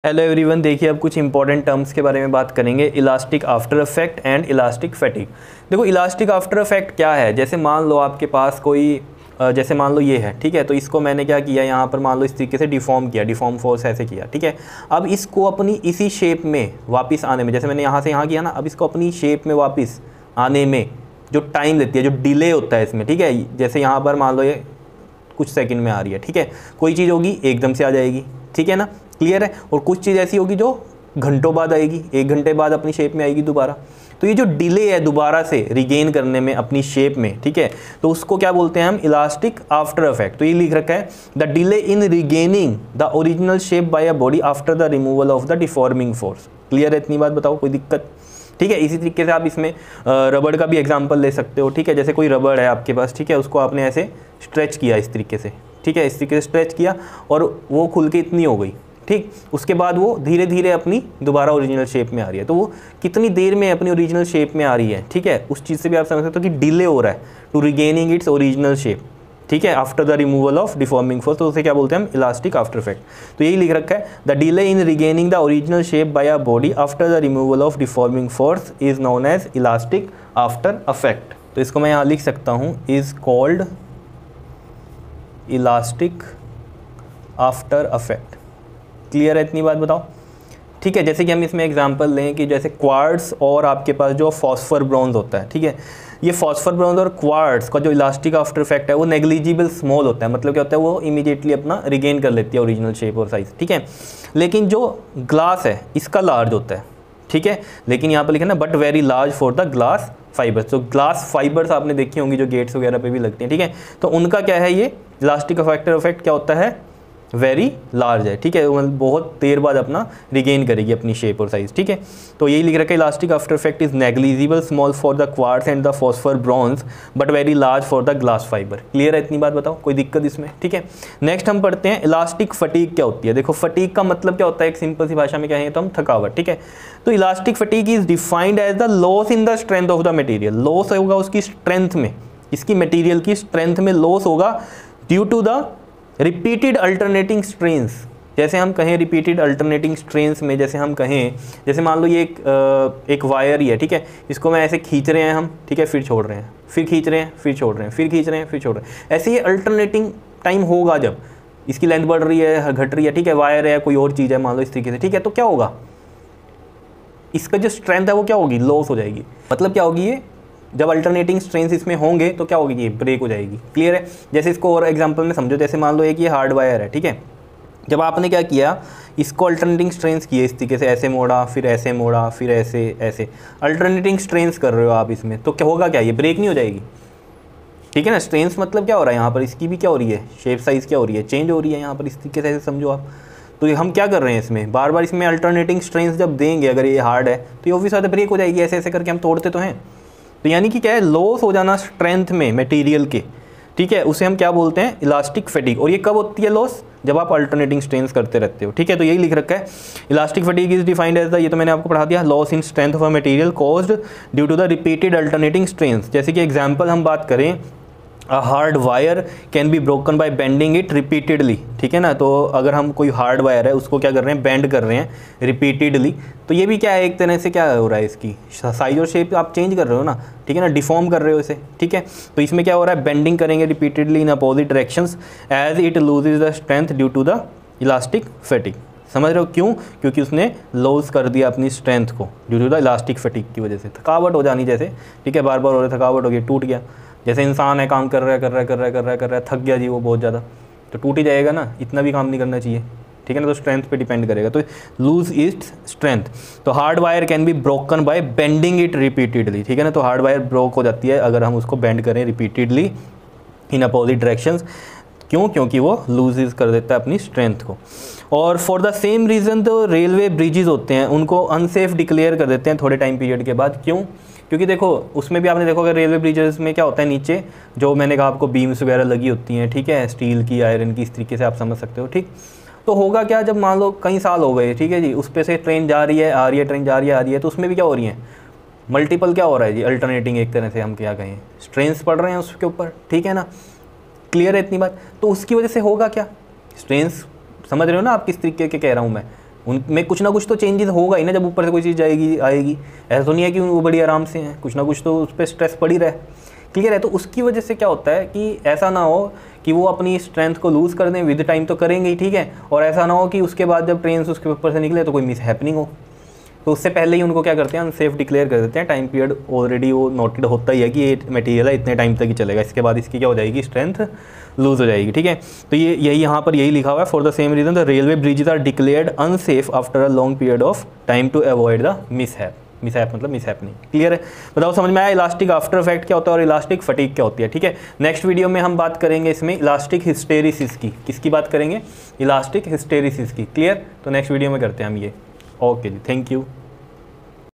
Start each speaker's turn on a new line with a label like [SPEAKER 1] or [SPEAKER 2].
[SPEAKER 1] Hello everyone, देखिए अब कुछ इंपॉर्टेंट टर्म्स के बारे में बात करेंगे, elastic after effect and elastic fatigue. देखो इलास्टिक आफ्टर इफेक्ट क्या है, जैसे मान लो आपके पास कोई जैसे मान लो ये है, ठीक है, तो इसको मैंने क्या किया यहाँ पर, मान लो इस तरीके से डिफॉर्म किया, डिफॉर्म फोर्स ऐसे किया, ठीक है। अब इसको अपनी इसी शेप में वापस आने में, जैसे मैंने यहाँ से यहाँ किया ना, अब इसको अपनी शेप में वापस आने में जो टाइम लेती है, जो डिले होता है इसमें, ठीक है, जैसे यहाँ पर मान लो ये कुछ सेकंड में आ रही है, ठीक है, कोई चीज़ होगी एकदम से आ जाएगी, ठीक है ना, क्लियर है। और कुछ चीज़ ऐसी होगी जो घंटों बाद आएगी, 1 घंटे बाद अपनी शेप में आएगी दोबारा। तो ये जो डिले है दोबारा से रिगेन करने में अपनी शेप में, ठीक है, तो उसको क्या बोलते हैं हम, इलास्टिक आफ्टर इफेक्ट। तो ये लिख रखा है the delay in regaining the original shape by a body after the removal of the deforming force. Clear है, इतनी बात बताओ, कोई दिक्कत? ठीक है, इसी तरीके से आप इसमें रबड़ का भी एग्जांपल ले सकते हो, ठीक है, जैसे कोई रबड़ है आपके पास, ठीक है, उसको आपने ऐसे स्ट्रेच किया इस तरीके से, ठीक है, इस तरीके से स्ट्रेच किया और वो खुल के इतनी हो गई, ठीक, उसके बाद वो धीरे धीरे अपनी दोबारा ओरिजिनल शेप में आ रही है। तो वो कितनी देर में अपनी ओरिजिनल शेप में आ रही है, ठीक है, उस चीज़ से भी आप समझ सकते हो कि डिले हो रहा है to regaining its original shape, ठीक है, after the removal of deforming force. तो उसे क्या बोलते हैं हम, इलास्टिक आफ्टर इफेक्ट। तो यही लिख रखा है the delay in regaining the original shape by a body after the removal of deforming force is known as elastic after effect. तो इसको मैं यहाँ लिख सकता हूँ, is called elastic after effect. Clear है, इतनी बात बताओ, ठीक है। जैसे कि हम इसमें एग्जांपल लें कि जैसे क्वार्ट्स और आपके पास जो फॉस्फर ब्रॉन्ज होता है, ठीक है, ये फॉस्फर ब्रॉन्ज और क्वार्ट्स का जो इलास्टिक आफ्टर इफेक्ट है वो नेग्लिजिबल स्मॉल होता है, मतलब क्या होता है, वो इमीडिएटली अपना रिगेन कर लेती है ओरिजिनल शेप और साइज, ठीक है। लेकिन जो ग्लास है इसका लार्ज होता है, ठीक है, लेकिन यहाँ पर लिखा ना but very large for the glass fibres. तो ग्लास फाइबर्स आपने देखी होंगी जो गेट्स वगैरह पे भी लगती हैं, ठीक है, तो उनका क्या है, ये इलास्टिक आफ्टर इफेक्ट क्या होता है, वेरी लार्ज है, ठीक है, वो बहुत देर बाद अपना रिगेन करेगी अपनी शेप और साइज, ठीक है। तो यही लिख रखा है elastic after effect is negligible small for the quartz and the phosphor bronze but very large for the glass fibre. Clear है, इतनी बात बताओ, कोई दिक्कत इसमें? ठीक है, नेक्स्ट हम पढ़ते हैं इलास्टिक फटीग क्या होती है। देखो फटीग का मतलब क्या होता है, एक सिंपल सी भाषा में क्या है, तो हम थकावट, ठीक है। तो elastic fatigue is defined as the loss in the strength of the material. Loss होगा उसकी स्ट्रेंथ में, इसकी मटेरियल की स्ट्रेंथ में लॉस होगा due to the repeated alternating strains. जैसे हम कहें रिपीटेड अल्टरनेटिंग स्ट्रेंस में, जैसे हम कहें, जैसे मान लो ये एक वायर ही है, ठीक है, इसको मैं ऐसे खींच रहे हैं हम, ठीक है, फिर छोड़ रहे हैं, फिर खींच रहे हैं, फिर छोड़ रहे हैं, फिर खींच रहे हैं, फिर छोड़ रहे हैं, ऐसे ये अल्टरनेटिंग टाइम होगा जब इसकी लेंथ बढ़ रही है, घट रही है, ठीक है, वायर है, कोई और चीज़ है, मान लो इस तरीके से, ठीक है, तो क्या होगा, इसका जो स्ट्रेंथ है वो क्या होगी, लॉस हो जाएगी। मतलब क्या होगी, ये जब अल्टरनेटिंग स्ट्रेंस इसमें होंगे तो क्या होगी, ये ब्रेक हो जाएगी। क्लियर है, जैसे इसको और एग्जांपल में समझो, जैसे मान लो एक ये हार्ड वायर है, ठीक है, जब आपने क्या किया, इसको अल्टरनेटिंग स्ट्रेंस किए इस तरीके से, ऐसे मोड़ा, फिर ऐसे मोड़ा, फिर ऐसे ऐसे अल्टरनेटिंग स्ट्रेंस कर रहे हो आप इसमें, तो क्या होगा, क्या ये ब्रेक नहीं हो जाएगी, ठीक है ना। स्ट्रेंस मतलब क्या हो रहा है यहाँ पर, इसकी भी क्या हो रही है, शेप साइज़ क्या हो रही है, चेंज हो रही है यहाँ पर, इस तरीके से ऐसे समझो आप। तो हम क्या कर रहे हैं इसमें, बार बार इसमें अल्टरनेटिंग स्ट्रेंस जब देंगे, अगर ये हार्ड है तो ये ऑब्वियस बात है ब्रेक हो जाएगी, ऐसे ऐसे करके हम तोड़ते तो हैं। तो यानी कि क्या है, लॉस हो जाना स्ट्रेंथ में मटेरियल के, ठीक है, उसे हम क्या बोलते हैं, इलास्टिक फटीग। और ये कब होती है लॉस, जब आप अल्टरनेटिंग स्ट्रेंस करते रहते हो, ठीक है। तो यही लिख रखा है elastic fatigue is defined as the, ये तो मैंने आपको पढ़ा दिया, loss in strength of a material caused due to the repeated alternating strains. जैसे कि एग्जांपल हम बात करें, a hard wire can be broken by bending it repeatedly, ठीक है ना। तो अगर हम कोई हार्ड वायर है उसको क्या कर रहे हैं, बेंड कर रहे हैं रिपीटेडली, तो ये भी क्या है, एक तरह से क्या हो रहा है, इसकी साइज और शेप आप चेंज कर रहे हो ना, ठीक है ना, डिफॉर्म कर रहे हो इसे, ठीक है। तो इसमें क्या हो रहा है, बेंडिंग करेंगे repeatedly in opposite directions as it loses the strength due to the elastic fatigue. समझ रहे हो क्यों, क्योंकि उसने लॉस कर दिया अपनी स्ट्रेंथ को due to the elastic fatigue की वजह से। थकावट हो जानी जैसे, ठीक है, बार बार हो रहा है, थकावट हो गई, टूट गया। जैसे इंसान है, काम कर रहा है, थक गया जी वो बहुत ज़्यादा, तो टूट ही जाएगा ना, इतना भी काम नहीं करना चाहिए, ठीक है ना। तो स्ट्रेंथ पे डिपेंड करेगा, तो लूज इट्स स्ट्रेंथ। तो hard wire can be broken by bending it repeatedly, ठीक है ना। तो हार्ड वायर ब्रोक हो जाती है अगर हम उसको बेंड करें रिपीटेडली इन अपोजिट डायरेक्शंस। क्यों, क्योंकि वो लूजेज कर देता है अपनी स्ट्रेंथ को। और फॉर द सेम रीज़न तो रेलवे ब्रिजेज होते हैं, उनको अनसेफ डिक्लेयर कर देते हैं थोड़े टाइम पीरियड के बाद। क्यों, क्योंकि देखो उसमें भी आपने देखो अगर रेलवे ब्रिजेस में क्या होता है, नीचे जो मैंने कहा आपको बीम्स वगैरह लगी होती हैं, ठीक है, स्टील की, आयरन की, इस तरीके से आप समझ सकते हो, ठीक। तो होगा क्या, जब मान लो कई साल हो गए, ठीक है जी, उस पर से ट्रेन जा रही है, आ रही है, ट्रेन जा रही है, आ रही है, तो उसमें भी क्या हो रही है, मल्टीपल क्या हो रहा है जी, अल्टरनेटिंग, एक तरह से हम क्या कहें, स्ट्रेंस पड़ रहे हैं उसके ऊपर, ठीक है ना। क्लियर है इतनी बात। तो उसकी वजह से होगा क्या, स्ट्रेंस, समझ रहे हो ना आप किस तरीके के कह रहा हूँ मैं, उनमें कुछ ना कुछ तो चेंजेस होगा ही ना, जब ऊपर से कोई चीज़ आएगी। ऐसा तो नहीं है कि वो बड़ी आराम से हैं, कुछ ना कुछ तो उस पर स्ट्रेस पड़ी रहे। क्लियर है? तो उसकी वजह से क्या होता है कि ऐसा ना हो कि वो अपनी स्ट्रेंथ को लूज़ कर दें, विद टाइम तो करेंगे ही, ठीक है, और ऐसा ना हो कि उसके बाद जब ट्रेन उसके ऊपर से निकले तो कोई मिस हैपनिंग हो। तो उससे पहले ही उनको क्या करते हैं, अनसेफ डिक्लेयर कर देते हैं। टाइम पीरियड ऑलरेडी वो नोटेड होता ही है कि ये मटेरियल है इतने टाइम तक ही चलेगा, इसके बाद इसकी क्या हो जाएगी, स्ट्रेंथ लूज हो जाएगी। ठीक है, तो ये यही यहाँ पर यही लिखा हुआ है, for the same reason the railway bridges are declared unsafe after a long period of time to avoid the mishap मतलब मिसहैपनिंग। क्लियर है? बताओ समझ में आया इलास्टिक आफ्टर इफेक्ट क्या होता है और इलास्टिक फटीग क्या होती है। ठीक है, नेक्स्ट वीडियो में हम बात करेंगे इसमें इलास्टिक हिस्टेरिसिस की। किसकी बात करेंगे? इलास्टिक हिस्टेरिसिस की। क्लियर? तो नेक्स्ट वीडियो में करते हैं हम ये। ओके जी, थैंक यू।